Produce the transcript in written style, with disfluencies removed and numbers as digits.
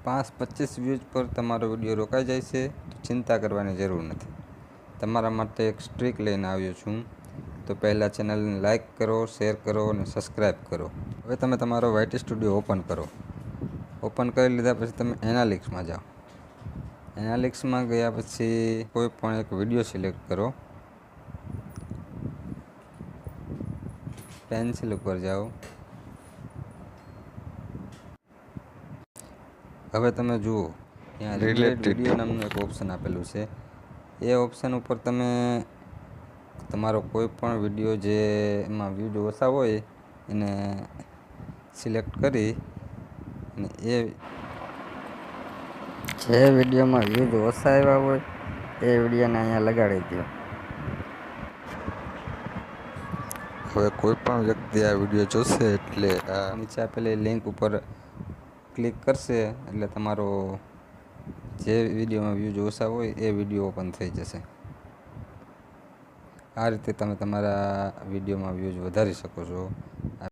5-25 views પર તમારો video રોકાઈ જાય છે તો ચિંતા કરવાની જરૂર નથી. તમારા માટે એક ટ્રીક લઈને આવ્યો છું. તો પહેલાં ચેનલને લાઇક કરો, શેર કરો અને સબસ્ક્રાઈબ કરો. હવે તમે તમારો YT સ્ટુડિયો ઓપન કરો. ઓપન કરી લીધા પછી તમે એનાલિટિક્સમાં જાઓ. એનાલિટિક્સમાં ગયા પછી કોઈ પણ એક વિડીયો સિલેક્ટ કરો. પેન્સિલ ઉપર જાઓ. હવે તમે જુઓ ત્યાં રિલેટેડ વિડીયો નામનું એક ઓપ્શન આપેલું છે. એ ઓપ્શન ઉપર તમે તમારો કોઈ પણ વિડીયો જે એમાં વ્યૂઝ ઓછા હોય એને સિલેક્ટ કરી અને એ જે વિડીયોમાં વ્યૂઝ ઓછા આવ્યા હોય એ વિડીયોને અહીંયા લગાડી દો. હવે કોઈ પણ વ્યક્તિ આ વિડીયો જોશે એટલે આ નીચે આપેલી લિંક ઉપર ક્લિક કરશે એટલે તમારો જે વિડીયોમાં વ્યૂઝ ઓછા હોય એ વિડીયો ઓપન થઈ જશે. આ રીતે તમે તમારા વિડીયોમાં વ્યૂઝ વધારી શકો છો.